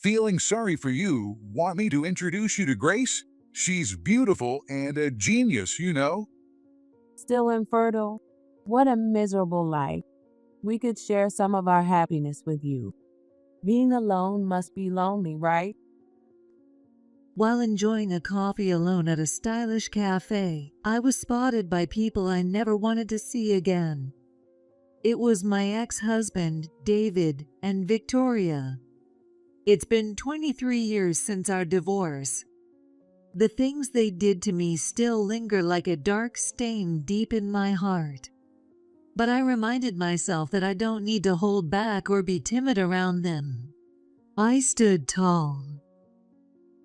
Feeling sorry for you, want me to introduce you to Grace? She's beautiful and a genius, you know. Still infertile? What a miserable life. We could share some of our happiness with you. Being alone must be lonely, right? While enjoying a coffee alone at a stylish cafe, I was spotted by people I never wanted to see again. It was my ex-husband, David, and Victoria. It's been 23 years since our divorce. The things they did to me still linger like a dark stain deep in my heart. But I reminded myself that I don't need to hold back or be timid around them. I stood tall.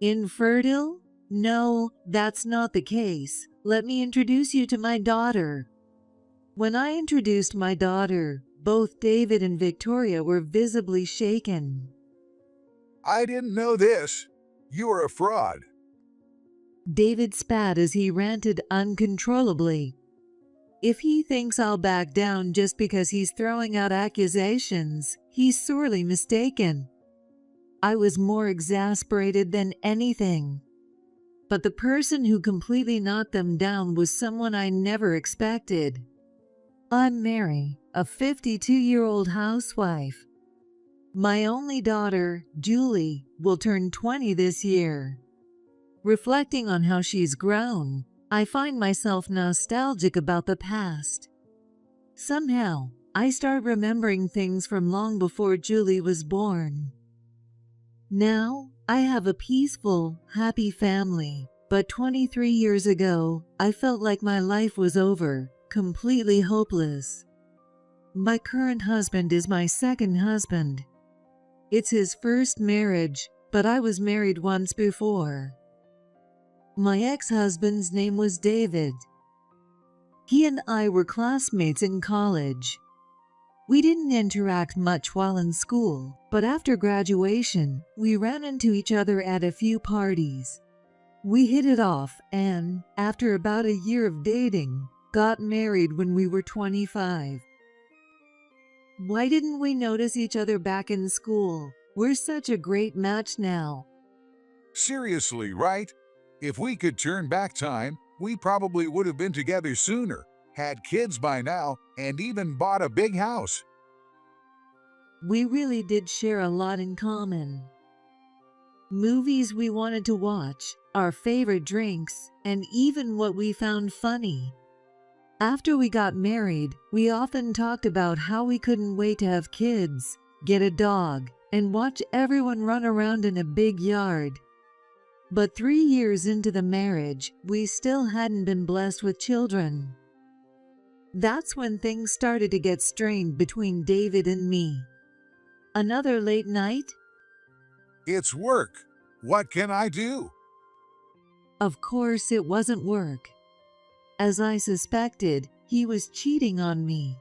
Infertile? No, that's not the case. Let me introduce you to my daughter. When I introduced my daughter, both David and Victoria were visibly shaken. I didn't know this. You're a fraud. David spat as he ranted uncontrollably. If he thinks I'll back down just because he's throwing out accusations, he's sorely mistaken. I was more exasperated than anything. But the person who completely knocked them down was someone I never expected. I'm Mary, a 52-year-old housewife. My only daughter, Julie, will turn 20 this year. Reflecting on how she's grown, I find myself nostalgic about the past. Somehow, I start remembering things from long before Julie was born. Now, I have a peaceful, happy family, but 23 years ago, I felt like my life was over, completely hopeless. My current husband is my second husband. It's his first marriage, but I was married once before. My ex-husband's name was David. He and I were classmates in college. We didn't interact much while in school, but after graduation, we ran into each other at a few parties. We hit it off and, after about a year of dating, got married when we were 25. Why didn't we notice each other back in school? We're such a great match now. Seriously, right? If we could turn back time, we probably would have been together sooner, had kids by now, and even bought a big house. We really did share a lot in common. Movies we wanted to watch, our favorite drinks, and even what we found funny. After we got married, we often talked about how we couldn't wait to have kids, get a dog, and watch everyone run around in a big yard. But 3 years into the marriage, we still hadn't been blessed with children. That's when things started to get strained between David and me. Another late night? It's work. What can I do? Of course it wasn't work. As I suspected, he was cheating on me.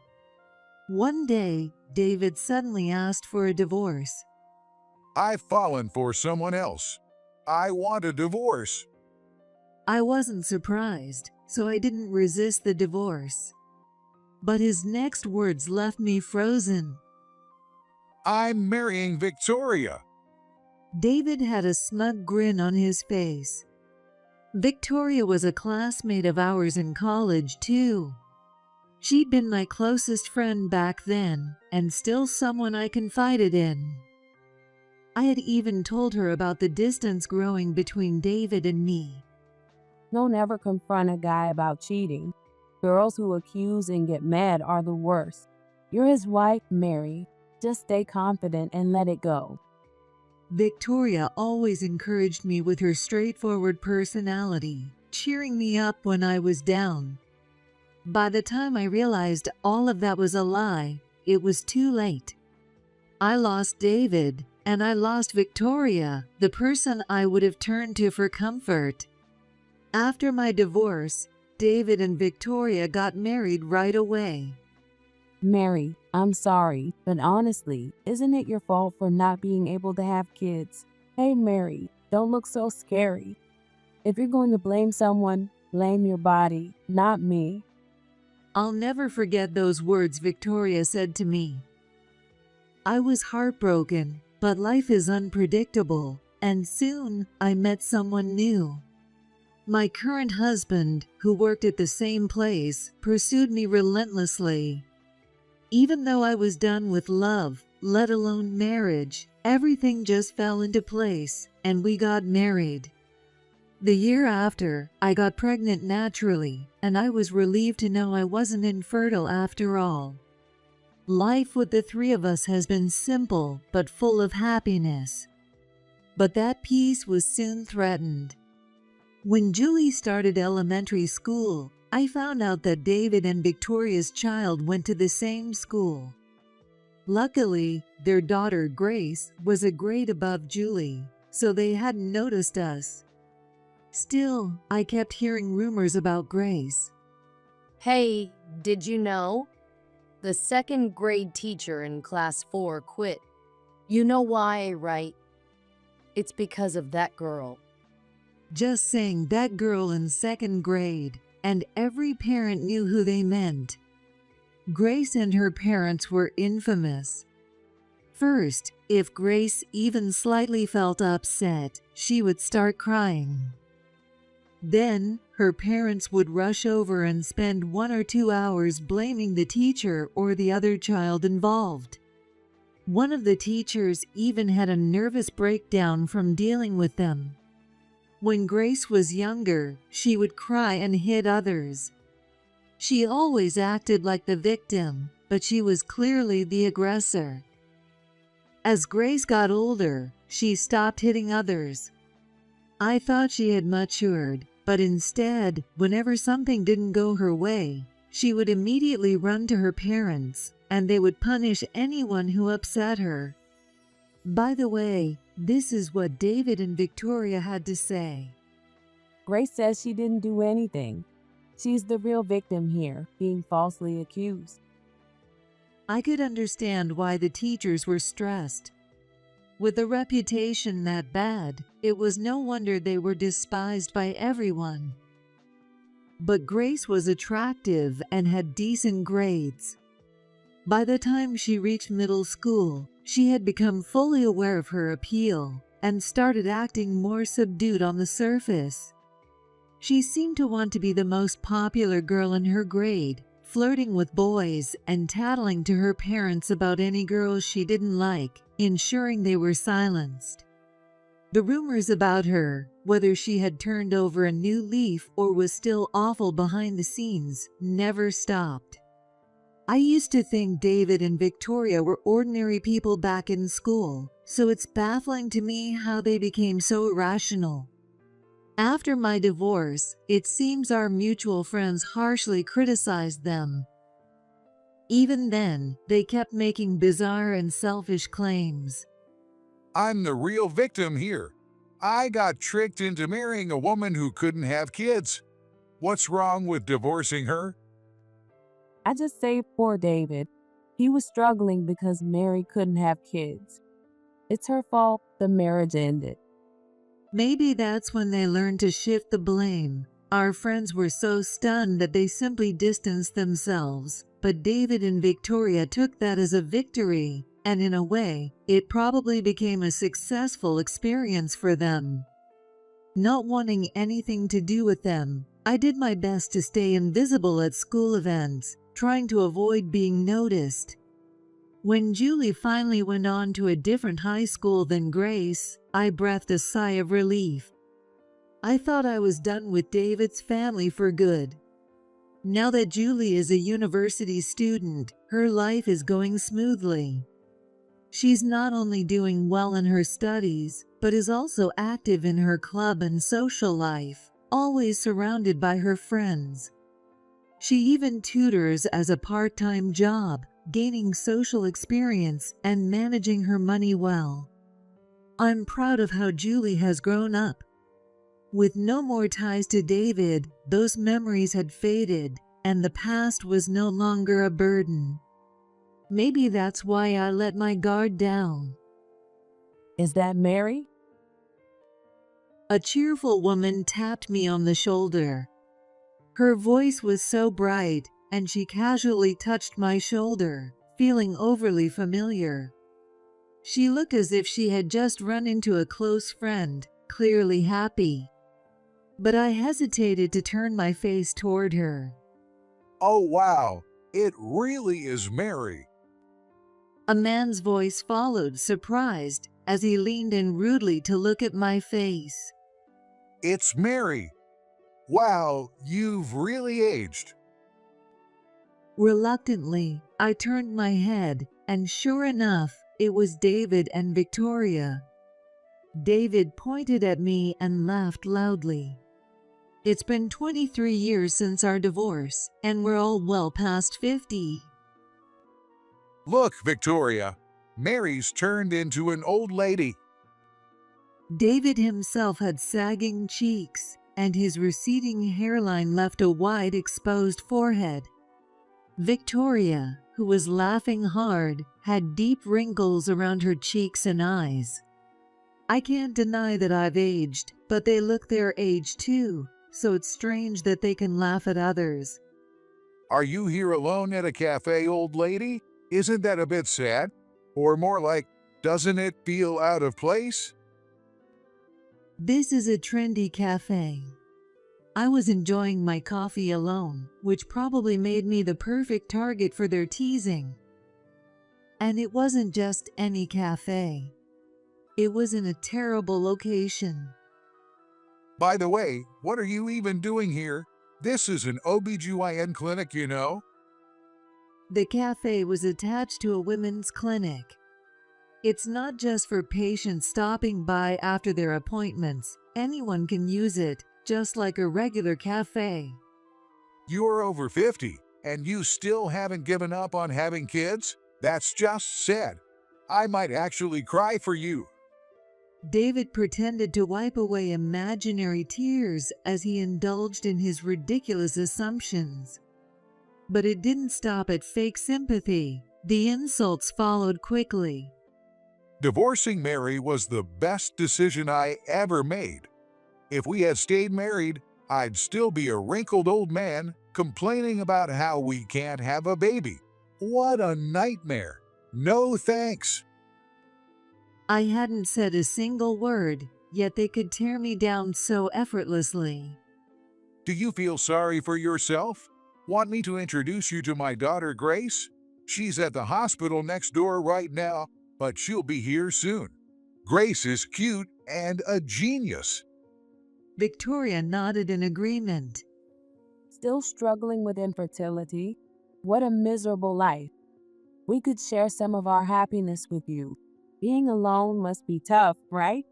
One day, David suddenly asked for a divorce. I've fallen for someone else. I want a divorce. I wasn't surprised, so I didn't resist the divorce. But his next words left me frozen. I'm marrying Victoria. David had a smug grin on his face. Victoria was a classmate of ours in college, too. She'd been my closest friend back then, and still someone I confided in. I had even told her about the distance growing between David and me. Don't ever confront a guy about cheating. Girls who accuse and get mad are the worst. You're his wife, Mary. Just stay confident and let it go. Victoria always encouraged me with her straightforward personality, cheering me up when I was down. By the time I realized all of that was a lie, it was too late. I lost David, and I lost Victoria, the person I would have turned to for comfort. After my divorce, David and Victoria got married right away. Mary, I'm sorry, but honestly, isn't it your fault for not being able to have kids? Hey Mary, don't look so scary. If you're going to blame someone, blame your body, not me. I'll never forget those words Victoria said to me. I was heartbroken, But life is unpredictable, and soon I met someone new. My current husband, who worked at the same place, pursued me relentlessly. Even though I was done with love, let alone marriage, everything just fell into place, and we got married. The year after, I got pregnant naturally, and I was relieved to know I wasn't infertile after all. Life with the three of us has been simple but full of happiness. But that peace was soon threatened. When Julie started elementary school, I found out that David and Victoria's child went to the same school. Luckily, their daughter Grace was a grade above Julie, so they hadn't noticed us. Still, I kept hearing rumors about Grace. Hey, did you know? The second grade teacher in class 4 quit. You know why, right? It's because of that girl. Just saying that girl in second grade, and every parent knew who they meant. Grace and her parents were infamous. First, if Grace even slightly felt upset, she would start crying. Then, her parents would rush over and spend 1 or 2 hours blaming the teacher or the other child involved. One of the teachers even had a nervous breakdown from dealing with them. When Grace was younger, she would cry and hit others. She always acted like the victim, but she was clearly the aggressor. As Grace got older, she stopped hitting others. I thought she had matured, but instead, whenever something didn't go her way, she would immediately run to her parents, and they would punish anyone who upset her. By the way, this is what David and Victoria had to say. Grace says she didn't do anything. She's the real victim here, being falsely accused. I could understand why the teachers were stressed. With a reputation that bad, it was no wonder they were despised by everyone. But Grace was attractive and had decent grades. By the time she reached middle school, she had become fully aware of her appeal and started acting more subdued on the surface. She seemed to want to be the most popular girl in her grade, flirting with boys and tattling to her parents about any girls she didn't like, ensuring they were silenced. The rumors about her, whether she had turned over a new leaf or was still awful behind the scenes, never stopped. I used to think David and Victoria were ordinary people back in school, so it's baffling to me how they became so irrational. After my divorce, it seems our mutual friends harshly criticized them. Even then, they kept making bizarre and selfish claims. I'm the real victim here. I got tricked into marrying a woman who couldn't have kids. What's wrong with divorcing her? I just say poor David. He was struggling because Mary couldn't have kids. It's her fault the marriage ended. Maybe that's when they learned to shift the blame. Our friends were so stunned that they simply distanced themselves, but David and Victoria took that as a victory, and in a way, it probably became a successful experience for them. Not wanting anything to do with them, I did my best to stay invisible at school events, trying to avoid being noticed. When Julie finally went on to a different high school than Grace, I breathed a sigh of relief. I thought I was done with David's family for good. Now that Julie is a university student, her life is going smoothly. She's not only doing well in her studies, but is also active in her club and social life, always surrounded by her friends. She even tutors as a part-time job, gaining social experience and managing her money well. I'm proud of how Julie has grown up. With no more ties to David, those memories had faded, and the past was no longer a burden. Maybe that's why I let my guard down. Is that Mary? A cheerful woman tapped me on the shoulder. Her voice was so bright, and she casually touched my shoulder, feeling overly familiar. She looked as if she had just run into a close friend, clearly happy. But I hesitated to turn my face toward her. Oh wow, it really is Mary. A man's voice followed, surprised, as he leaned in rudely to look at my face. It's Mary. Wow, you've really aged. Reluctantly, I turned my head, and sure enough, it was David and Victoria. David pointed at me and laughed loudly. It's been 23 years since our divorce, and we're all well past 50. Look, Victoria, Mary's turned into an old lady. David himself had sagging cheeks, and his receding hairline left a wide exposed forehead. Victoria, who was laughing hard, had deep wrinkles around her cheeks and eyes. I can't deny that I've aged, but they look their age too, so it's strange that they can laugh at others. Are you here alone at a cafe, old lady? Isn't that a bit sad? Or more like, doesn't it feel out of place? This is a trendy cafe. I was enjoying my coffee alone, which probably made me the perfect target for their teasing. And it wasn't just any cafe. It was in a terrible location. By the way, what are you even doing here? This is an OBGYN clinic, you know? The cafe was attached to a women's clinic. It's not just for patients stopping by after their appointments. Anyone can use it, just like a regular cafe. You're over 50, and you still haven't given up on having kids? That's just sad. I might actually cry for you. David pretended to wipe away imaginary tears as he indulged in his ridiculous assumptions. But it didn't stop at fake sympathy. The insults followed quickly. Divorcing Mary was the best decision I ever made. If we had stayed married, I'd still be a wrinkled old man complaining about how we can't have a baby. What a nightmare. No thanks. I hadn't said a single word, yet they could tear me down so effortlessly. Do you feel sorry for yourself? Want me to introduce you to my daughter Grace? She's at the hospital next door right now, but she'll be here soon. Grace is cute and a genius. Victoria nodded in agreement. Still struggling with infertility? What a miserable life. We could share some of our happiness with you. Being alone must be tough, right?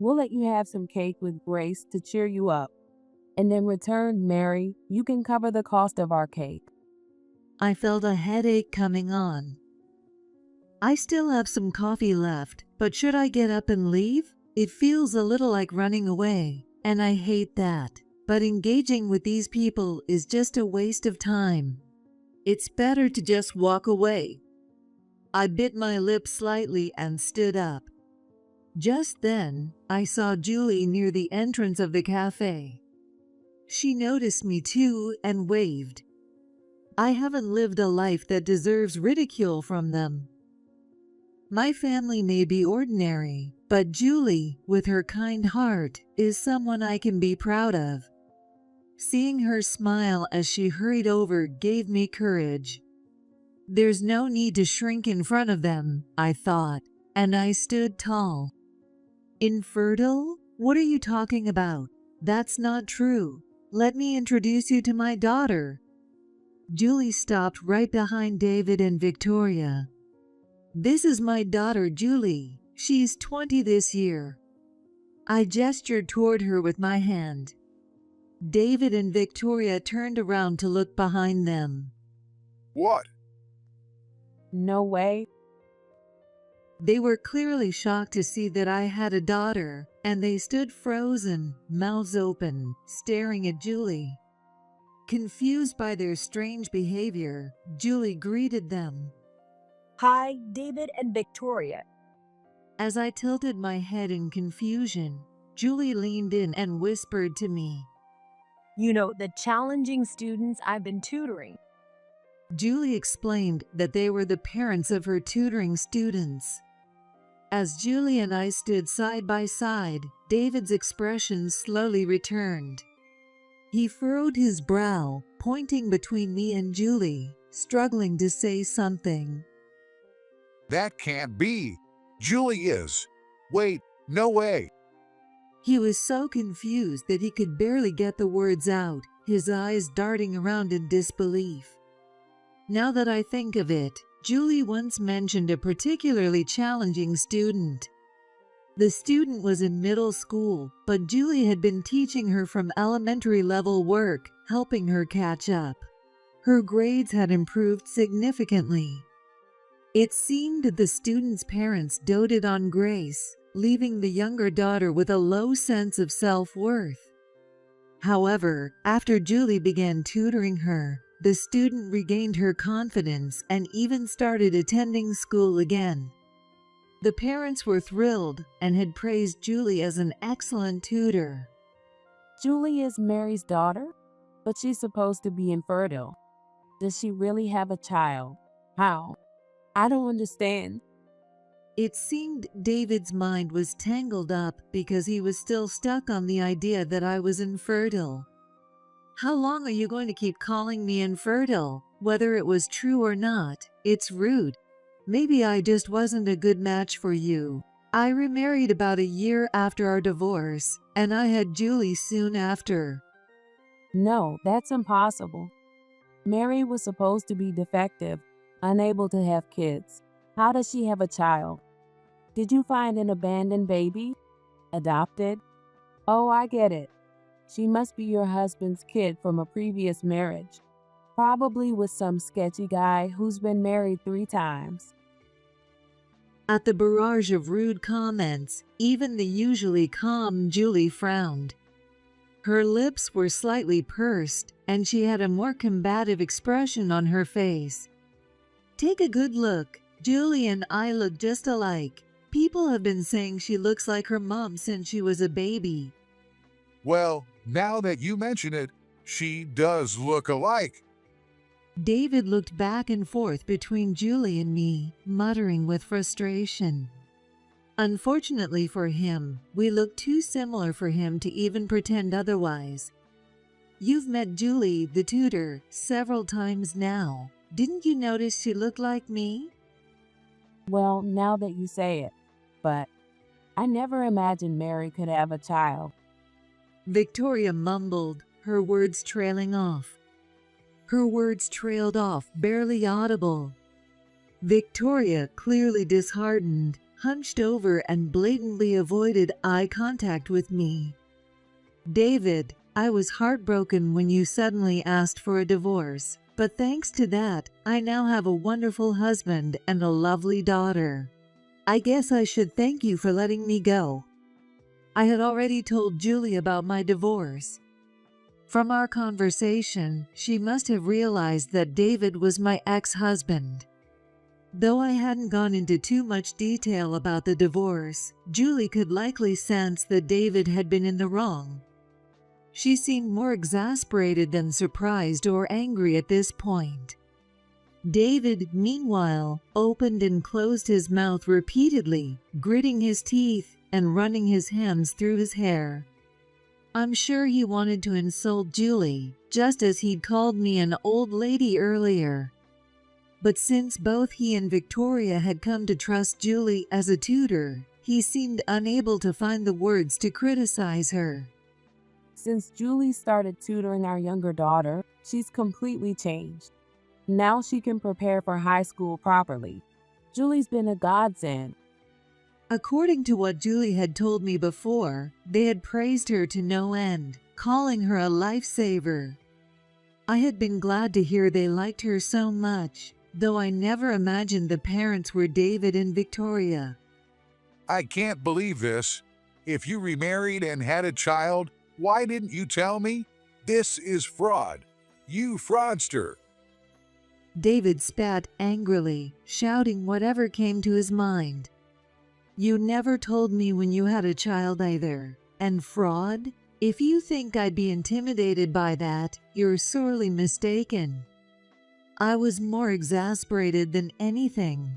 We'll let you have some cake with Grace to cheer you up. And in return, Mary, you can cover the cost of our cake. I felt a headache coming on. I still have some coffee left, but should I get up and leave? It feels a little like running away, and I hate that. But engaging with these people is just a waste of time. It's better to just walk away. I bit my lip slightly and stood up. Just then, I saw Julie near the entrance of the cafe. She noticed me too and waved. I haven't lived a life that deserves ridicule from them. My family may be ordinary, but Julie, with her kind heart, is someone I can be proud of. Seeing her smile as she hurried over gave me courage. There's no need to shrink in front of them, I thought, and I stood tall. Infertile? What are you talking about? That's not true. Let me introduce you to my daughter. Julie stopped right behind David and Victoria. This is my daughter, Julie. She's 20 this year. I gestured toward her with my hand. David and Victoria turned around to look behind them. What? No way. They were clearly shocked to see that I had a daughter, and they stood frozen, mouths open, staring at Julie. Confused by their strange behavior, Julie greeted them. Hi, David and Victoria. As I tilted my head in confusion, Julie leaned in and whispered to me. You know, the challenging students I've been tutoring. Julie explained that they were the parents of her tutoring students. As Julie and I stood side by side, David's expression slowly returned. He furrowed his brow, pointing between me and Julie, struggling to say something. That can't be. Julie is. Wait, no way. He was so confused that he could barely get the words out, his eyes darting around in disbelief. Now that I think of it, Julie once mentioned a particularly challenging student. The student was in middle school, but Julie had been teaching her from elementary level work, helping her catch up. Her grades had improved significantly. It seemed that the student's parents doted on Grace, leaving the younger daughter with a low sense of self-worth. However, after Julie began tutoring her, the student regained her confidence and even started attending school again. The parents were thrilled and had praised Julie as an excellent tutor. Julie is Mary's daughter, but she's supposed to be infertile. Does she really have a child? How? I don't understand. It seemed David's mind was tangled up because he was still stuck on the idea that I was infertile. How long are you going to keep calling me infertile? Whether it was true or not, it's rude. Maybe I just wasn't a good match for you. I remarried about a year after our divorce, and I had Julie soon after. No, that's impossible. Mary was supposed to be defective, unable to have kids. How does she have a child? Did you find an abandoned baby? Adopted? Oh, I get it. She must be your husband's kid from a previous marriage, probably with some sketchy guy who's been married 3 times. At the barrage of rude comments, even the usually calm Julie frowned. Her lips were slightly pursed, and she had a more combative expression on her face. Take a good look. Julie and I look just alike. People have been saying she looks like her mom since she was a baby. Well, now that you mention it, she does look alike. David looked back and forth between Julie and me, muttering with frustration. Unfortunately for him, we looked too similar for him to even pretend otherwise. You've met Julie, the tutor, several times now. Didn't you notice she looked like me? Well, now that you say it, but I never imagined Mary could have a child. Victoria mumbled, her words trailing off. Her words trailed off, barely audible. Victoria, clearly disheartened, hunched over and blatantly avoided eye contact with me. David, I was heartbroken when you suddenly asked for a divorce, but thanks to that, I now have a wonderful husband and a lovely daughter. I guess I should thank you for letting me go. I had already told Julie about my divorce. From our conversation, she must have realized that David was my ex-husband. Though I hadn't gone into too much detail about the divorce, Julie could likely sense that David had been in the wrong. She seemed more exasperated than surprised or angry at this point. David, meanwhile, opened and closed his mouth repeatedly, gritting his teeth and running his hands through his hair. I'm sure he wanted to insult Julie, just as he'd called me an old lady earlier. But since both he and Victoria had come to trust Julie as a tutor, he seemed unable to find the words to criticize her. Since Julie started tutoring our younger daughter, she's completely changed. Now she can prepare for high school properly. Julie's been a godsend. According to what Julie had told me before, they had praised her to no end, calling her a lifesaver. I had been glad to hear they liked her so much, though I never imagined the parents were David and Victoria. I can't believe this. If you remarried and had a child, why didn't you tell me? This is fraud. You fraudster. David spat angrily, shouting whatever came to his mind. You never told me when you had a child either. And fraud? If you think I'd be intimidated by that, you're sorely mistaken. I was more exasperated than anything.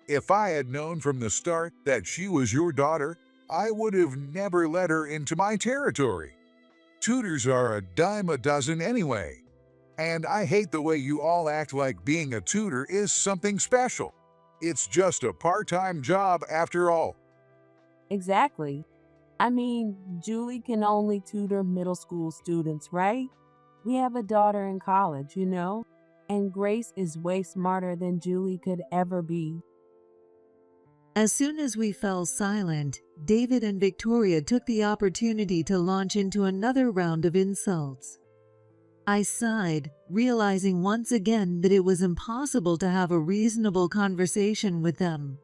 If I had known from the start that she was your daughter, I would have never let her into my territory. Tutors are a dime a dozen anyway. And I hate the way you all act like being a tutor is something special. It's just a part-time job after all. Exactly. I mean, Julie can only tutor middle school students, right? We have a daughter in college, you know? And Grace is way smarter than Julie could ever be. As soon as we fell silent, David and Victoria took the opportunity to launch into another round of insults. I sighed, realizing once again that it was impossible to have a reasonable conversation with them.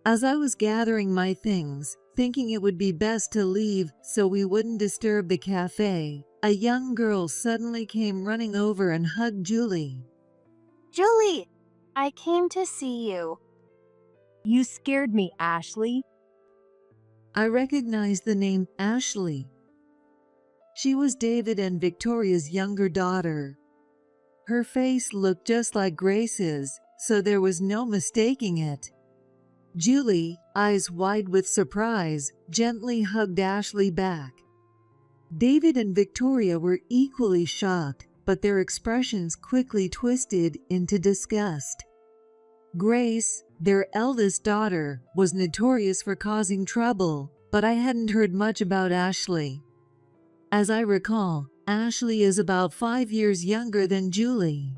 As I was gathering my things, thinking it would be best to leave so we wouldn't disturb the cafe, a young girl suddenly came running over and hugged Julie. Julie, I came to see you. You scared me, Ashley. I recognized the name Ashley. She was David and Victoria's younger daughter. Her face looked just like Grace's, so there was no mistaking it. Julie, eyes wide with surprise, gently hugged Ashley back. David and Victoria were equally shocked, but their expressions quickly twisted into disgust. Grace, their eldest daughter, was notorious for causing trouble, but I hadn't heard much about Ashley. As I recall, Ashley is about 5 years younger than Julie.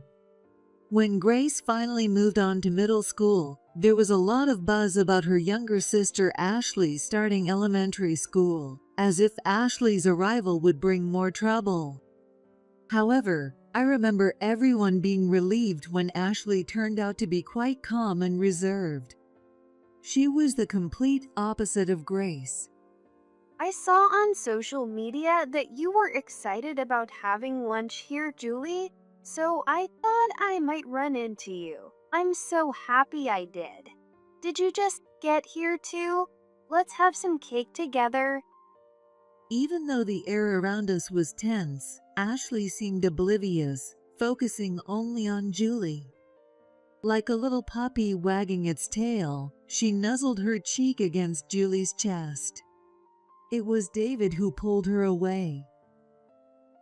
When Grace finally moved on to middle school, there was a lot of buzz about her younger sister Ashley starting elementary school, as if Ashley's arrival would bring more trouble. However, I remember everyone being relieved when Ashley turned out to be quite calm and reserved. She was the complete opposite of Grace. I saw on social media that you were excited about having lunch here, Julie, so I thought I might run into you. I'm so happy I did. Did you just get here too? Let's have some cake together. Even though the air around us was tense, Ashley seemed oblivious, focusing only on Julie. Like a little puppy wagging its tail, she nuzzled her cheek against Julie's chest. It was David who pulled her away.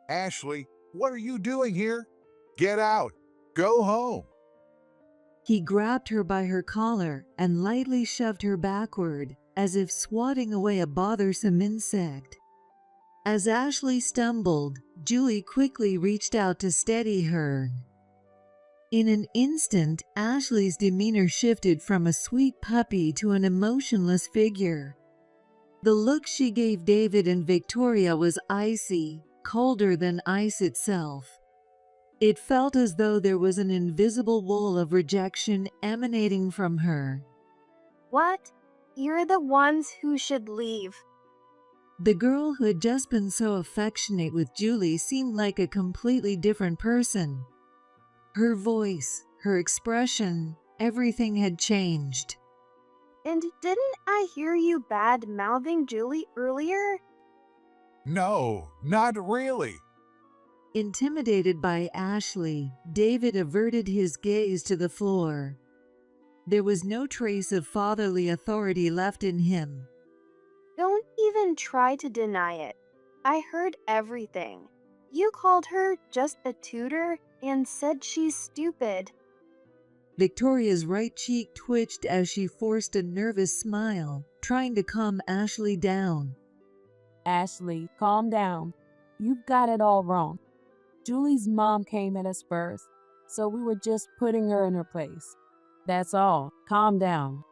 Ashley, what are you doing here? Get out. Go home. He grabbed her by her collar and lightly shoved her backward, as if swatting away a bothersome insect. As Ashley stumbled, Julie quickly reached out to steady her. In an instant, Ashley's demeanor shifted from a sweet puppy to an emotionless figure. The look she gave David and Victoria was icy, colder than ice itself. It felt as though there was an invisible wall of rejection emanating from her. What? You're the ones who should leave. The girl who had just been so affectionate with Julie seemed like a completely different person. Her voice, her expression, everything had changed. And didn't I hear you bad-mouthing Julie earlier? No, not really. Intimidated by Ashley, David averted his gaze to the floor. There was no trace of fatherly authority left in him. Don't even try to deny it. I heard everything. You called her just a tutor and said she's stupid. Victoria's right cheek twitched as she forced a nervous smile, trying to calm Ashley down. Ashley, calm down. You've got it all wrong. Julie's mom came at us first, so we were just putting her in her place. That's all. Calm down.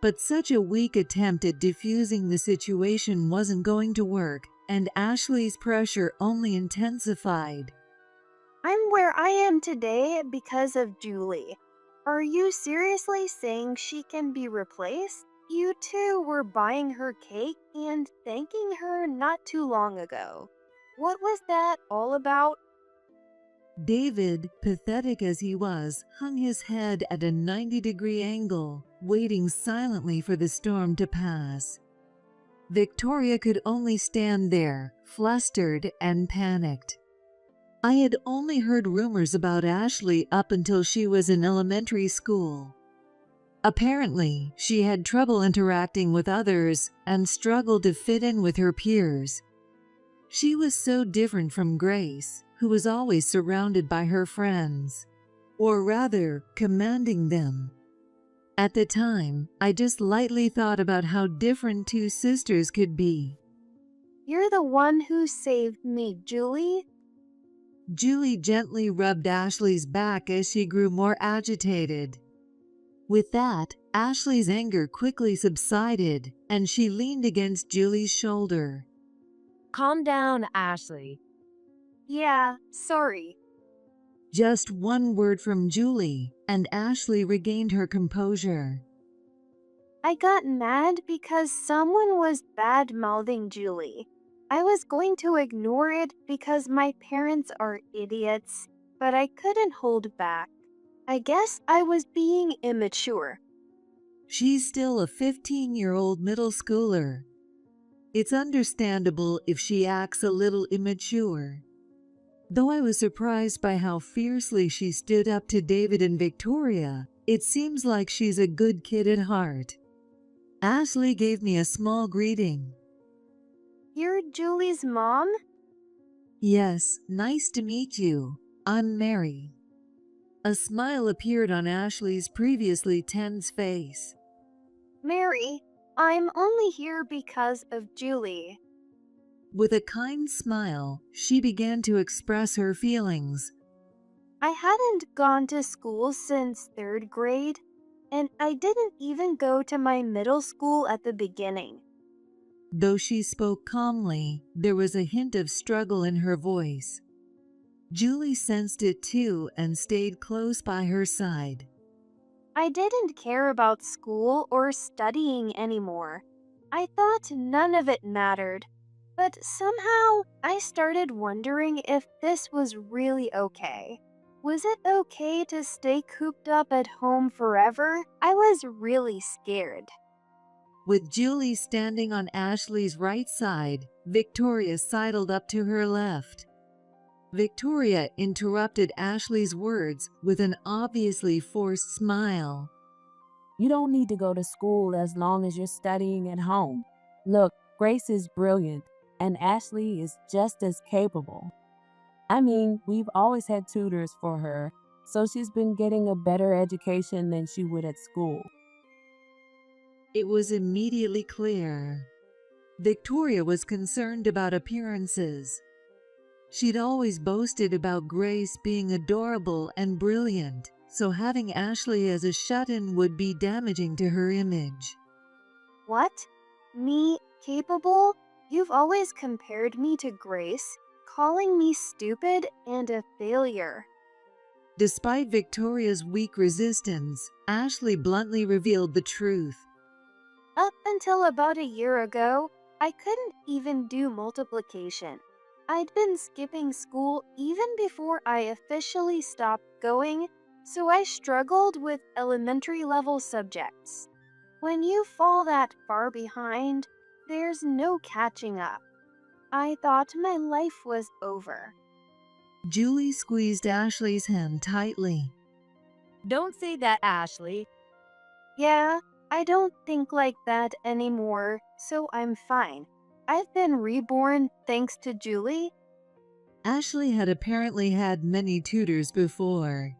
But such a weak attempt at diffusing the situation wasn't going to work, and Ashley's pressure only intensified. I'm where I am today because of Julie. Are you seriously saying she can be replaced? You two were buying her cake and thanking her not too long ago. What was that all about? David, pathetic as he was, hung his head at a 90-degree angle, waiting silently for the storm to pass. Victoria could only stand there, flustered and panicked. I had only heard rumors about Ashley up until she was in elementary school. Apparently, she had trouble interacting with others and struggled to fit in with her peers. She was so different from Grace, who was always surrounded by her friends, or rather, commanding them. At the time, I just lightly thought about how different two sisters could be. You're the one who saved me, Julie. Julie gently rubbed Ashley's back as she grew more agitated. With that, Ashley's anger quickly subsided, and she leaned against Julie's shoulder. Calm down, Ashley. Yeah, sorry. Just one word from Julie, and Ashley regained her composure. I got mad because someone was bad-mouthing Julie. I was going to ignore it because my parents are idiots, but I couldn't hold back. I guess I was being immature. She's still a 15-year-old middle schooler. It's understandable if she acts a little immature. Though I was surprised by how fiercely she stood up to David and Victoria, it seems like she's a good kid at heart. Ashley gave me a small greeting. You're Julie's mom? Yes, nice to meet you. I'm Mary. A smile appeared on Ashley's previously tense face. Mary, I'm only here because of Julie. With a kind smile, she began to express her feelings. I hadn't gone to school since 3rd grade, and I didn't even go to my middle school at the beginning. Though she spoke calmly, there was a hint of struggle in her voice. Julie sensed it too and stayed close by her side. I didn't care about school or studying anymore. I thought none of it mattered. But somehow, I started wondering if this was really okay. Was it okay to stay cooped up at home forever? I was really scared. With Julie standing on Ashley's right side, Victoria sidled up to her left. Victoria interrupted Ashley's words with an obviously forced smile. You don't need to go to school as long as you're studying at home. Look, Grace is brilliant, and Ashley is just as capable. I mean, we've always had tutors for her, so she's been getting a better education than she would at school. It was immediately clear. Victoria was concerned about appearances. She'd always boasted about Grace being adorable and brilliant, so having Ashley as a shut-in would be damaging to her image. What? Me, capable? You've always compared me to Grace, calling me stupid and a failure. Despite Victoria's weak resistance, Ashley bluntly revealed the truth. Up until about a year ago, I couldn't even do multiplication. I'd been skipping school even before I officially stopped going, so I struggled with elementary level subjects. When you fall that far behind, there's no catching up. I thought my life was over. Julie squeezed Ashley's hand tightly. Don't say that, Ashley. Yeah, I don't think like that anymore, so I'm fine. I've been reborn thanks to Julie. Ashley had apparently had many tutors before,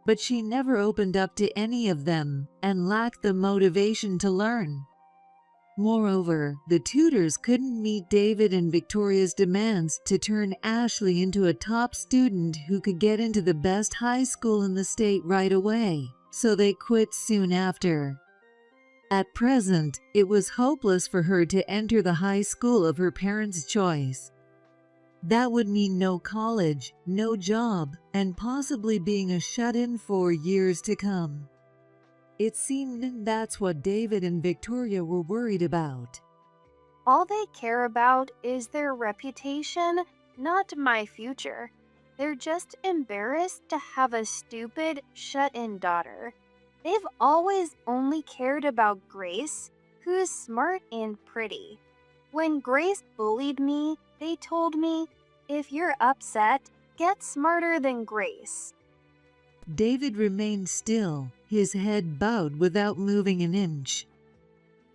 but she never opened up to any of them and lacked the motivation to learn. Moreover, the tutors couldn't meet David and Victoria's demands to turn Ashley into a top student who could get into the best high school in the state right away, so they quit soon after. At present, it was hopeless for her to enter the high school of her parents' choice. That would mean no college, no job, and possibly being a shut-in for years to come. It seemed that's what David and Victoria were worried about. All they care about is their reputation, not my future. They're just embarrassed to have a stupid, shut-in daughter. They've always only cared about Grace, who's smart and pretty. When Grace bullied me, they told me, if you're upset, get smarter than Grace. David remained still, his head bowed without moving an inch.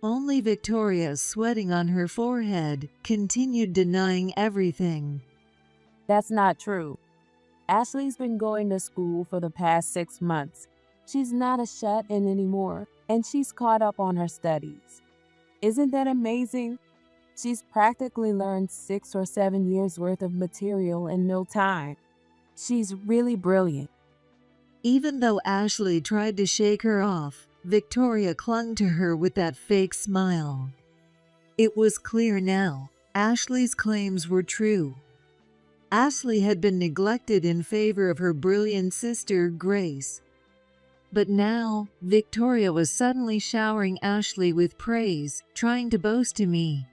Only Victoria, sweating on her forehead, continued denying everything. That's not true. Ashley's been going to school for the past 6 months. She's not a shut-in anymore, and she's caught up on her studies. Isn't that amazing? She's practically learned 6 or 7 years worth of material in no time. She's really brilliant. Even though Ashley tried to shake her off, Victoria clung to her with that fake smile. It was clear now, Ashley's claims were true. Ashley had been neglected in favor of her brilliant sister, Grace. But now, Victoria was suddenly showering Ashley with praise, trying to boast to me.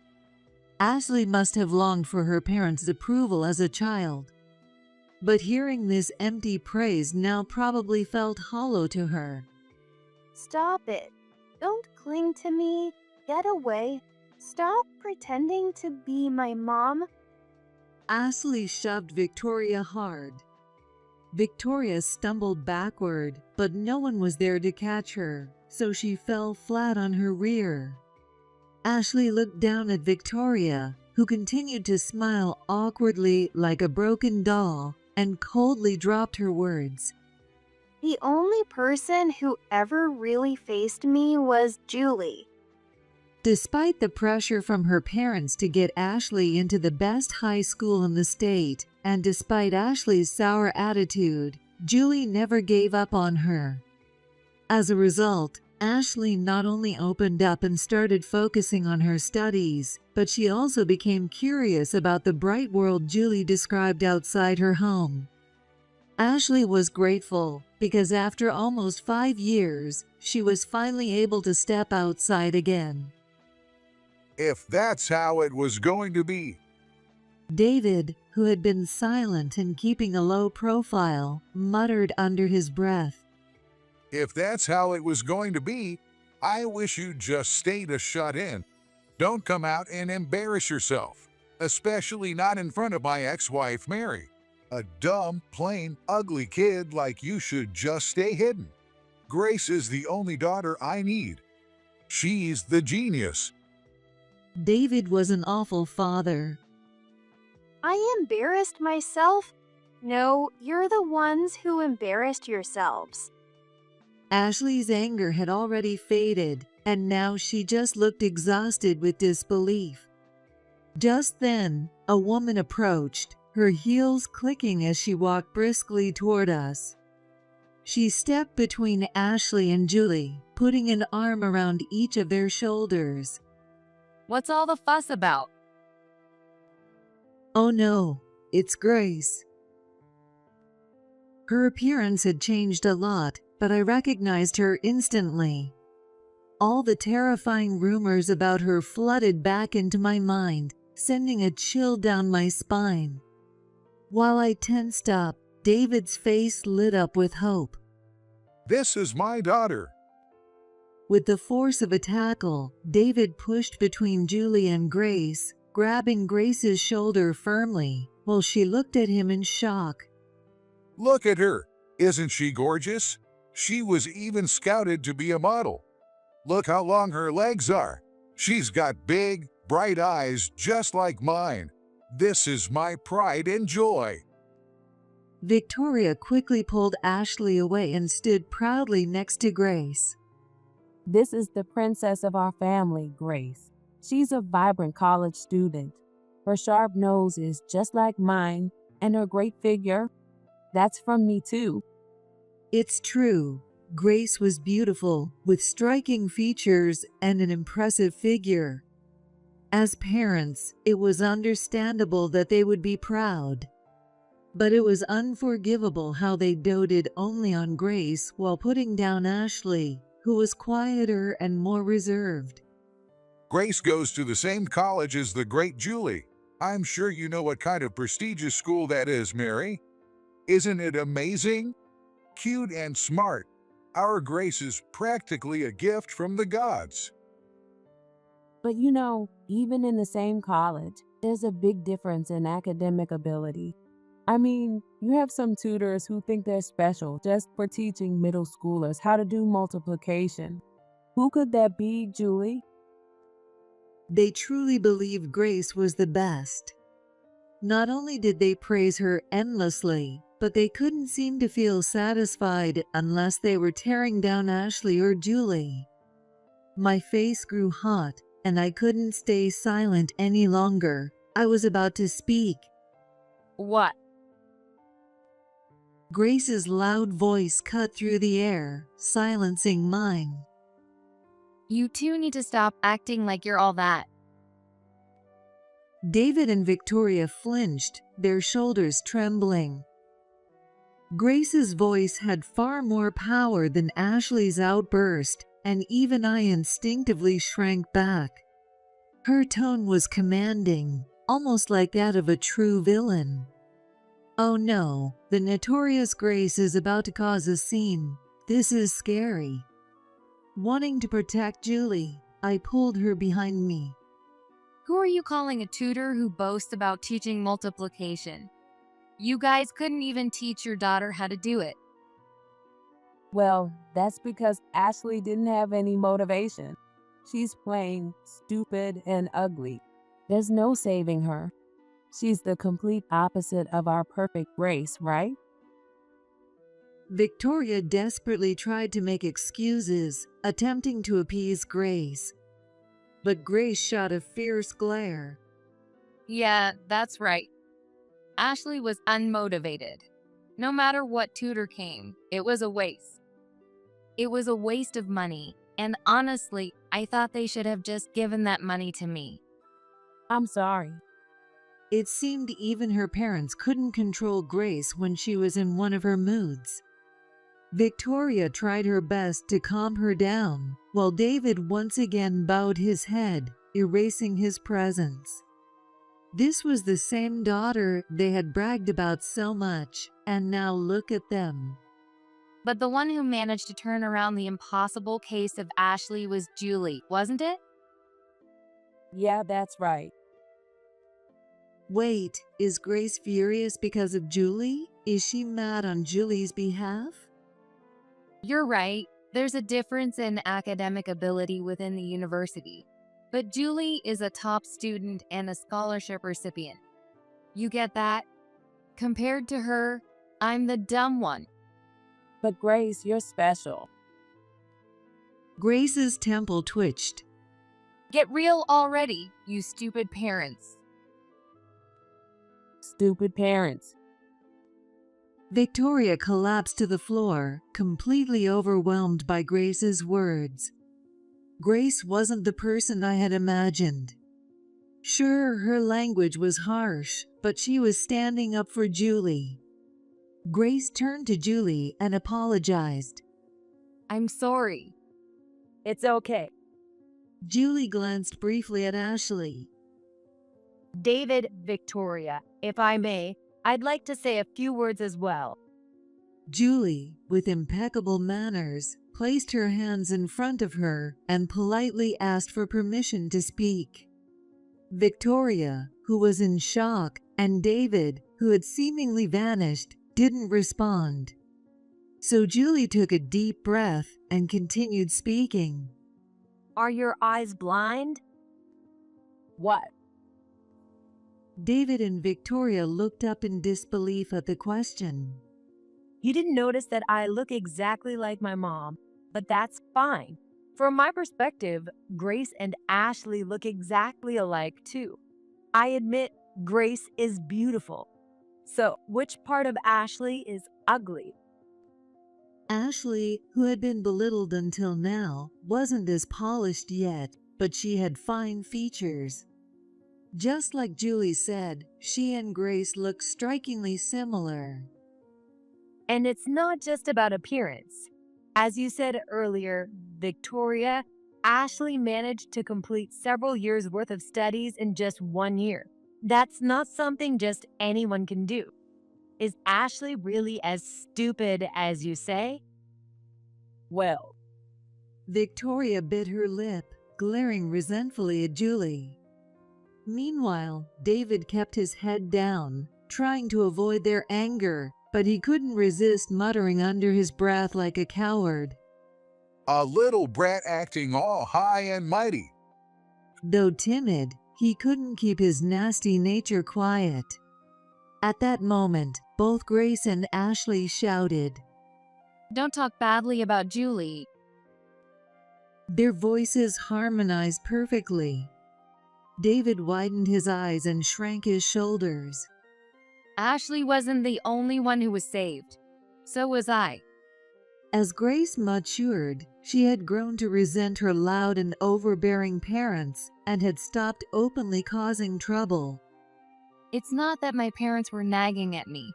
Ashley must have longed for her parents' approval as a child. But hearing this empty praise now probably felt hollow to her. Stop it. Don't cling to me. Get away. Stop pretending to be my mom. Ashley shoved Victoria hard. Victoria stumbled backward, but no one was there to catch her, so she fell flat on her rear. Ashley looked down at Victoria, who continued to smile awkwardly like a broken doll, and coldly dropped her words. The only person who ever really faced me was Julie. Despite the pressure from her parents to get Ashley into the best high school in the state, and despite Ashley's sour attitude, Julie never gave up on her. As a result, Ashley not only opened up and started focusing on her studies, but she also became curious about the bright world Julie described outside her home. Ashley was grateful because after almost 5 years, she was finally able to step outside again. If that's how it was going to be. David, who had been silent and keeping a low profile, muttered under his breath. If that's how it was going to be, I wish you'd just stay to shut in. Don't come out and embarrass yourself, especially not in front of my ex-wife Mary. A dumb, plain, ugly kid like you should just stay hidden. Grace is the only daughter I need. She's the genius. David was an awful father. I embarrassed myself? No, you're the ones who embarrassed yourselves. Ashley's anger had already faded, and now she just looked exhausted with disbelief. Just then, a woman approached, her heels clicking as she walked briskly toward us. She stepped between Ashley and Julie, putting an arm around each of their shoulders. What's all the fuss about? Oh no, it's Grace. Her appearance had changed a lot, but I recognized her instantly. All the terrifying rumors about her flooded back into my mind, sending a chill down my spine. While I tensed up, David's face lit up with hope. This is my daughter. With the force of a tackle, David pushed between Julie and Grace, grabbing Grace's shoulder firmly, while she looked at him in shock. Look at her. Isn't she gorgeous? She was even scouted to be a model. Look how long her legs are. She's got big, bright eyes just like mine. This is my pride and joy. Victoria quickly pulled Ashley away and stood proudly next to Grace. This is the princess of our family, Grace. She's a vibrant college student. Her sharp nose is just like mine, and her great figure, that's from me too. It's true. Grace was beautiful, with striking features and an impressive figure. As parents, it was understandable that they would be proud. But it was unforgivable how they doted only on Grace while putting down Ashley, who was quieter and more reserved. Grace goes to the same college as the great Julie. I'm sure you know what kind of prestigious school that is, Mary. Isn't it amazing? Cute and smart. Our Grace is practically a gift from the gods. But even in the same college, there's a big difference in academic ability. I mean, you have some tutors who think they're special just for teaching middle schoolers how to do multiplication. Who could that be, Julie? They truly believed Grace was the best. Not only did they praise her endlessly, but they couldn't seem to feel satisfied unless they were tearing down Ashley or Julie. My face grew hot, and I couldn't stay silent any longer. I was about to speak. What? Grace's loud voice cut through the air, silencing mine. You two need to stop acting like you're all that. David and Victoria flinched, their shoulders trembling. Grace's voice had far more power than Ashley's outburst, and even I instinctively shrank back. Her tone was commanding, almost like that of a true villain. Oh no, the notorious Grace is about to cause a scene. This is scary. Wanting to protect Julie, I pulled her behind me. Who are you calling a tutor who boasts about teaching multiplication? You guys couldn't even teach your daughter how to do it. Well, that's because Ashley didn't have any motivation. She's plain, stupid, and ugly. There's no saving her. She's the complete opposite of our perfect Grace, right? Victoria desperately tried to make excuses, attempting to appease Grace. But Grace shot a fierce glare. Yeah, that's right. Ashley was unmotivated. No matter what tutor came, it was a waste. It was a waste of money, and honestly, I thought they should have just given that money to me. I'm sorry. It seemed even her parents couldn't control Grace when she was in one of her moods. Victoria tried her best to calm her down, while David once again bowed his head, erasing his presence. This was the same daughter they had bragged about so much, and now look at them. But the one who managed to turn around the impossible case of Ashley was Julie, wasn't it? Yeah, that's right. Wait, is Grace furious because of Julie? Is she mad on Julie's behalf? You're right. There's a difference in academic ability within the university. But Julie is a top student and a scholarship recipient. You get that? Compared to her, I'm the dumb one. But Grace, you're special. Grace's temple twitched. Get real already, you stupid parents. Stupid parents. Victoria collapsed to the floor, completely overwhelmed by Grace's words. Grace wasn't the person I had imagined. Sure, her language was harsh, but she was standing up for Julie. Grace turned to Julie and apologized. I'm sorry. It's okay. Julie glanced briefly at Ashley. David, Victoria, if I may, I'd like to say a few words as well. Julie, with impeccable manners, placed her hands in front of her and politely asked for permission to speak. Victoria, who was in shock, and David, who had seemingly vanished, didn't respond. So Julie took a deep breath and continued speaking. Are your eyes blind? What? David and Victoria looked up in disbelief at the question. You didn't notice that I look exactly like my mom, but that's fine. From my perspective, Grace and Ashley look exactly alike too. I admit Grace is beautiful. So, which part of Ashley is ugly? Ashley, who had been belittled until now, wasn't as polished yet, but she had fine features. Just like Julie said, she and Grace looked strikingly similar. And it's not just about appearance. As you said earlier, Victoria, Ashley managed to complete several years' worth of studies in just 1 year. That's not something just anyone can do. Is Ashley really as stupid as you say? Well, Victoria bit her lip, glaring resentfully at Julie. Meanwhile, David kept his head down, trying to avoid their anger, but he couldn't resist muttering under his breath like a coward. A little brat acting all high and mighty. Though timid, he couldn't keep his nasty nature quiet. At that moment, both Grace and Ashley shouted. Don't talk badly about Julie. Their voices harmonized perfectly. David widened his eyes and shrank his shoulders. Ashley wasn't the only one who was saved. So was I. As Grace matured, she had grown to resent her loud and overbearing parents and had stopped openly causing trouble. It's not that my parents were nagging at me.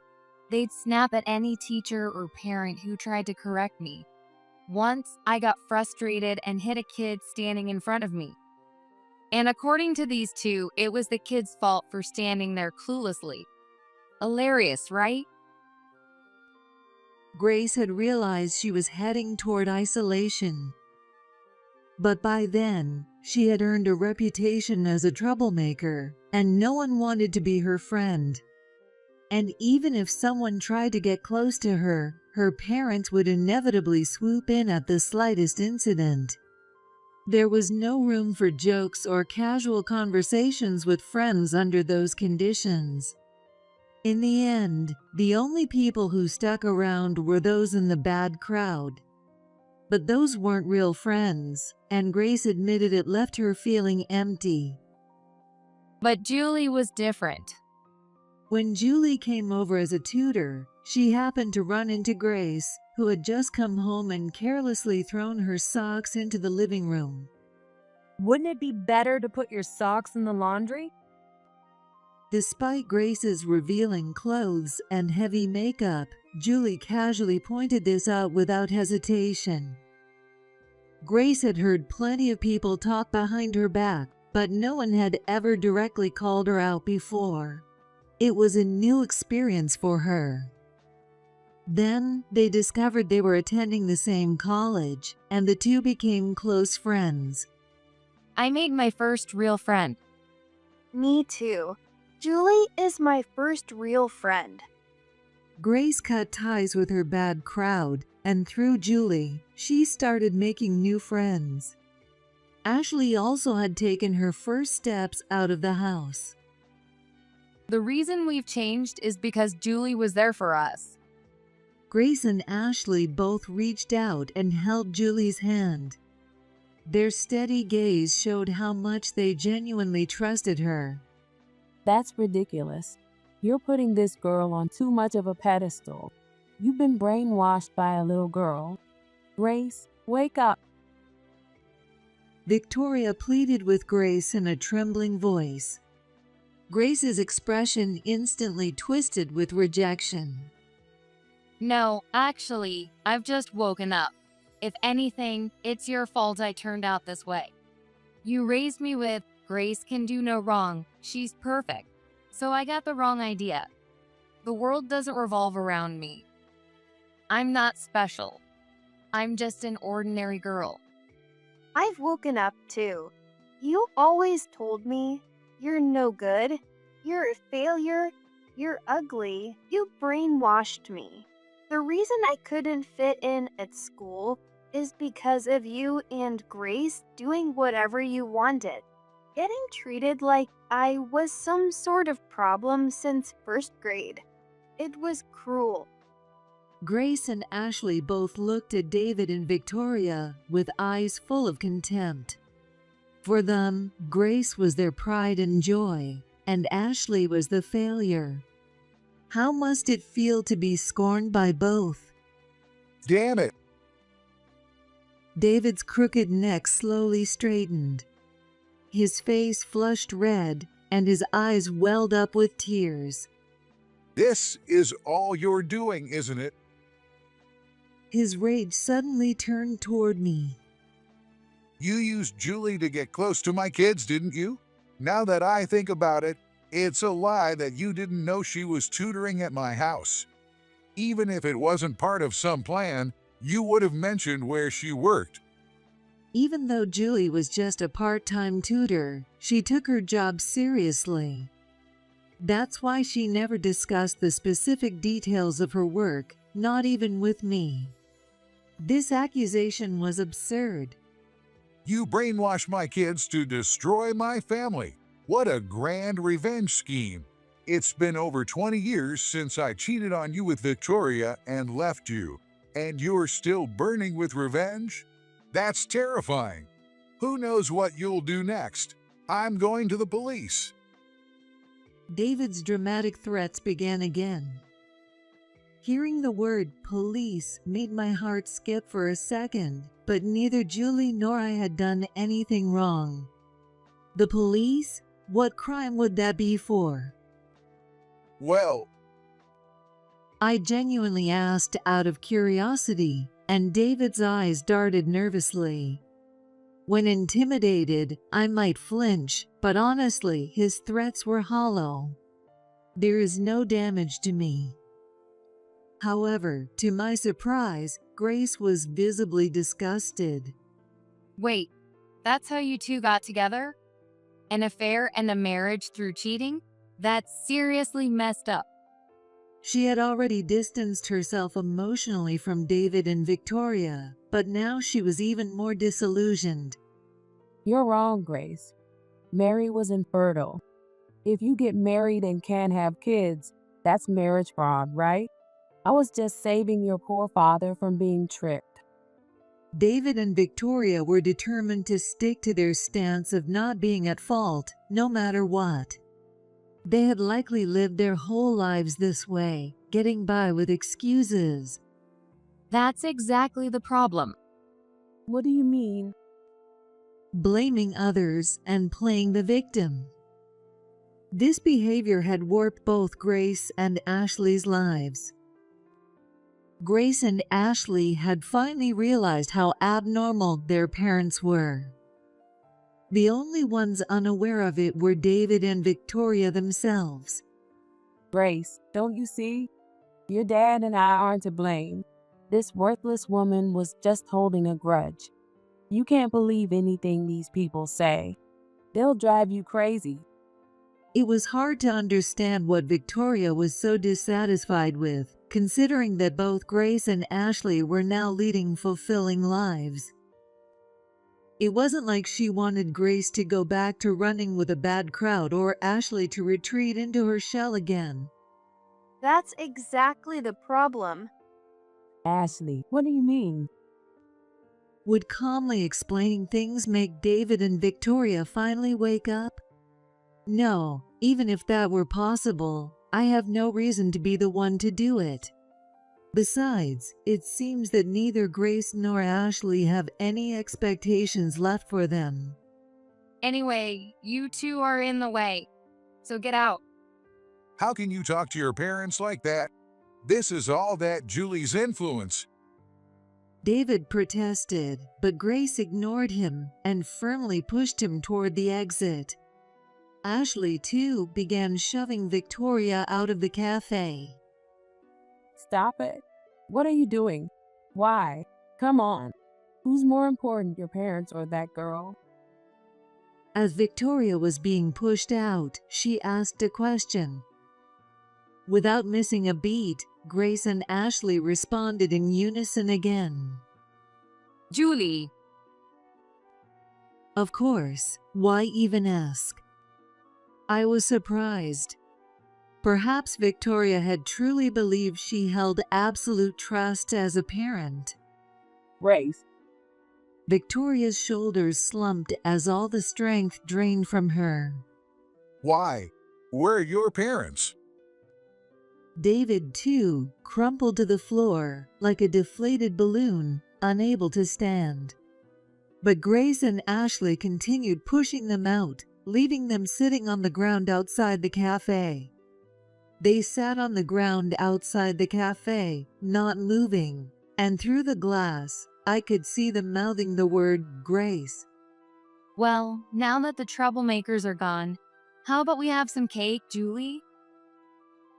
They'd snap at any teacher or parent who tried to correct me. Once, I got frustrated and hit a kid standing in front of me. And according to these two, it was the kid's fault for standing there cluelessly. Hilarious, right? Grace had realized she was heading toward isolation. But by then, she had earned a reputation as a troublemaker, and no one wanted to be her friend. And even if someone tried to get close to her, her parents would inevitably swoop in at the slightest incident. There was no room for jokes or casual conversations with friends under those conditions. In the end, the only people who stuck around were those in the bad crowd. But those weren't real friends, and Grace admitted it left her feeling empty. But Julie was different. When Julie came over as a tutor, she happened to run into Grace, who had just come home and carelessly thrown her socks into the living room. Wouldn't it be better to put your socks in the laundry? Despite Grace's revealing clothes and heavy makeup, Julie casually pointed this out without hesitation. Grace had heard plenty of people talk behind her back, but no one had ever directly called her out before. It was a new experience for her. Then, they discovered they were attending the same college, and the two became close friends. I made my first real friend. Me too. Julie is my first real friend. Grace cut ties with her bad crowd, and through Julie, she started making new friends. Ashley also had taken her first steps out of the house. The reason we've changed is because Julie was there for us. Grace and Ashley both reached out and held Julie's hand. Their steady gaze showed how much they genuinely trusted her. That's ridiculous. You're putting this girl on too much of a pedestal. You've been brainwashed by a little girl. Grace, wake up. Victoria pleaded with Grace in a trembling voice. Grace's expression instantly twisted with rejection. No, actually, I've just woken up. If anything, it's your fault I turned out this way. You raised me with, Grace can do no wrong, she's perfect. So I got the wrong idea. The world doesn't revolve around me. I'm not special. I'm just an ordinary girl. I've woken up too. You always told me, you're no good, you're a failure, you're ugly, you brainwashed me. The reason I couldn't fit in at school is because of you and Grace doing whatever you wanted. Getting treated like I was some sort of problem since first grade. It was cruel. Grace and Ashley both looked at David and Victoria with eyes full of contempt. For them, Grace was their pride and joy, and Ashley was the failure. How must it feel to be scorned by both? Damn it. David's crooked neck slowly straightened. His face flushed red, and his eyes welled up with tears. This is all you're doing, isn't it? His rage suddenly turned toward me. You used Julie to get close to my kids, didn't you? Now that I think about it, it's a lie that you didn't know she was tutoring at my house. Even if it wasn't part of some plan, you would have mentioned where she worked. Even though Julie was just a part-time tutor, she took her job seriously. That's why she never discussed the specific details of her work, not even with me. This accusation was absurd. You brainwashed my kids to destroy my family. What a grand revenge scheme. It's been over 20 years since I cheated on you with Victoria and left you, and you're still burning with revenge? That's terrifying. Who knows what you'll do next? I'm going to the police. David's dramatic threats began again. Hearing the word police made my heart skip for a second, but neither Julie nor I had done anything wrong. The police? What crime would that be for? Well, I genuinely asked out of curiosity, and David's eyes darted nervously. When intimidated, I might flinch, but honestly, his threats were hollow. There is no damage to me. However, to my surprise, Grace was visibly disgusted. Wait, that's how you two got together? An affair and a marriage through cheating? That's seriously messed up. She had already distanced herself emotionally from David and Victoria, but now she was even more disillusioned. You're wrong, Grace. Mary was infertile. If you get married and can't have kids, that's marriage fraud, right? I was just saving your poor father from being tricked. David and Victoria were determined to stick to their stance of not being at fault, no matter what. They had likely lived their whole lives this way, getting by with excuses. That's exactly the problem. What do you mean? Blaming others and playing the victim. This behavior had warped both Grace and Ashley's lives. Grace and Ashley had finally realized how abnormal their parents were. The only ones unaware of it were David and Victoria themselves. Grace, don't you see? Your dad and I aren't to blame. This worthless woman was just holding a grudge. You can't believe anything these people say. They'll drive you crazy. It was hard to understand what Victoria was so dissatisfied with, considering that both Grace and Ashley were now leading fulfilling lives. It wasn't like she wanted Grace to go back to running with a bad crowd or Ashley to retreat into her shell again. That's exactly the problem. Ashley, what do you mean? Would calmly explaining things make David and Victoria finally wake up? No, even if that were possible, I have no reason to be the one to do it. Besides, it seems that neither Grace nor Ashley have any expectations left for them. Anyway, you two are in the way, so get out. how can you talk to your parents like that? This is all that Julie's influence. David protested, but Grace ignored him and firmly pushed him toward the exit. Ashley, too, began shoving Victoria out of the cafe. Stop it. What are you doing? Why? Come on. Who's more important, your parents or that girl? As Victoria was being pushed out, she asked a question. Without missing a beat, Grace and Ashley responded in unison again. Julie. Of course, why even ask? I was surprised. Perhaps Victoria had truly believed she held absolute trust as a parent. Grace. Victoria's shoulders slumped as all the strength drained from her. Why? Where are your parents? David, too, crumpled to the floor like a deflated balloon, unable to stand. But Grace and Ashley continued pushing them out, leaving them sitting on the ground outside the cafe. They sat on the ground outside the cafe, not moving, and through the glass, I could see them mouthing the word Grace. Well, now that the troublemakers are gone, how about we have some cake, Julie?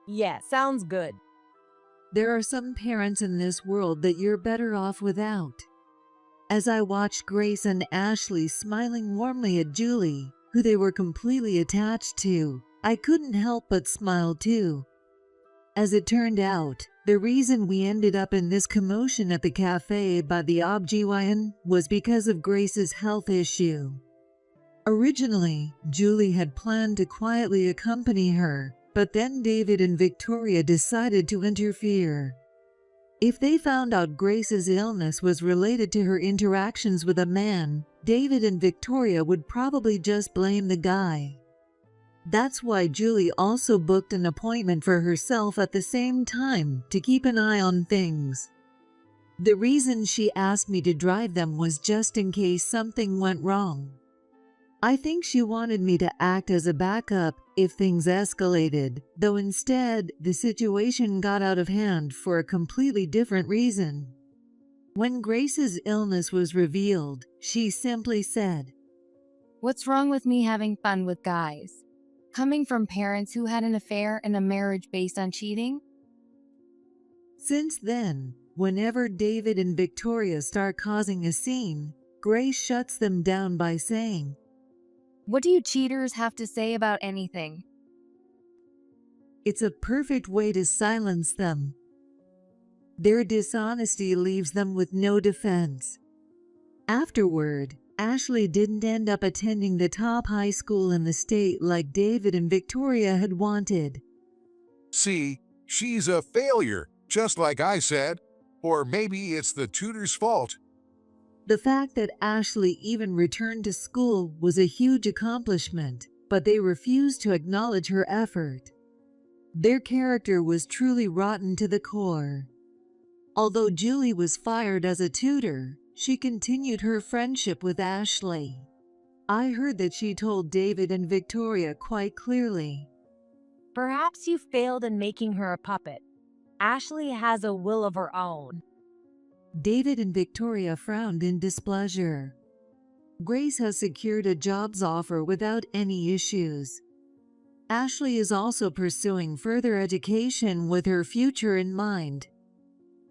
Yeah, sounds good. There are some parents in this world that you're better off without. As I watched Grace and Ashley smiling warmly at Julie, who they were completely attached to, I couldn't help but smile too. As it turned out, the reason we ended up in this commotion at the cafe by the OBGYN was because of Grace's health issue. Originally, Julie had planned to quietly accompany her, but then David and Victoria decided to interfere. If they found out Grace's illness was related to her interactions with a man, David and Victoria would probably just blame the guy. That's why Julie also booked an appointment for herself at the same time to keep an eye on things. The reason she asked me to drive them was just in case something went wrong. I think she wanted me to act as a backup if things escalated, though instead the situation got out of hand for a completely different reason. When Grace's illness was revealed, she simply said, "What's wrong with me having fun with guys? Coming from parents who had an affair and a marriage based on cheating?" Since then, whenever David and Victoria start causing a scene, Grace shuts them down by saying, "What do you cheaters have to say about anything?" it's a perfect way to silence them. Their dishonesty leaves them with no defense. Afterward, Ashley didn't end up attending the top high school in the state like David and Victoria had wanted. See, she's a failure, just like I said. Or maybe it's the tutor's fault. The fact that Ashley even returned to school was a huge accomplishment, but they refused to acknowledge her effort. Their character was truly rotten to the core. Although Julie was fired as a tutor, she continued her friendship with Ashley. I heard that she told David and Victoria quite clearly, Perhaps you failed in making her a puppet. Ashley has a will of her own. David and Victoria frowned in displeasure. Grace has secured a jobs offer without any issues. Ashley is also pursuing further education with her future in mind.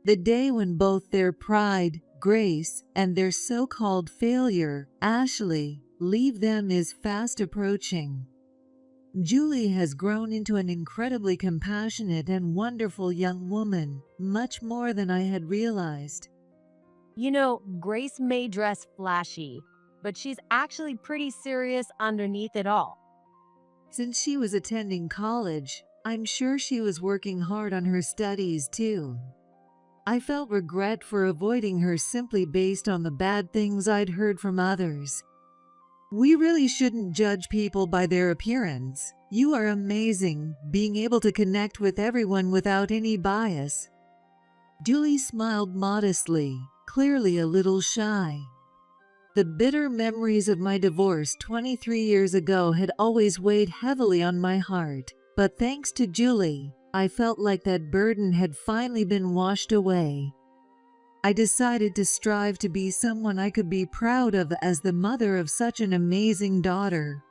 The day when both their pride, Grace, and their so-called failure, Ashley, leave them is fast approaching. Julie has grown into an incredibly compassionate and wonderful young woman, much more than I had realized. You know, Grace may dress flashy, but she's actually pretty serious underneath it all. Since she was attending college, I'm sure she was working hard on her studies too. I felt regret for avoiding her simply based on the bad things I'd heard from others. We really shouldn't judge people by their appearance. You are amazing, being able to connect with everyone without any bias. Julie smiled modestly, clearly a little shy. The bitter memories of my divorce 23 years ago had always weighed heavily on my heart, but thanks to Julie, I felt like that burden had finally been washed away. I decided to strive to be someone I could be proud of as the mother of such an amazing daughter.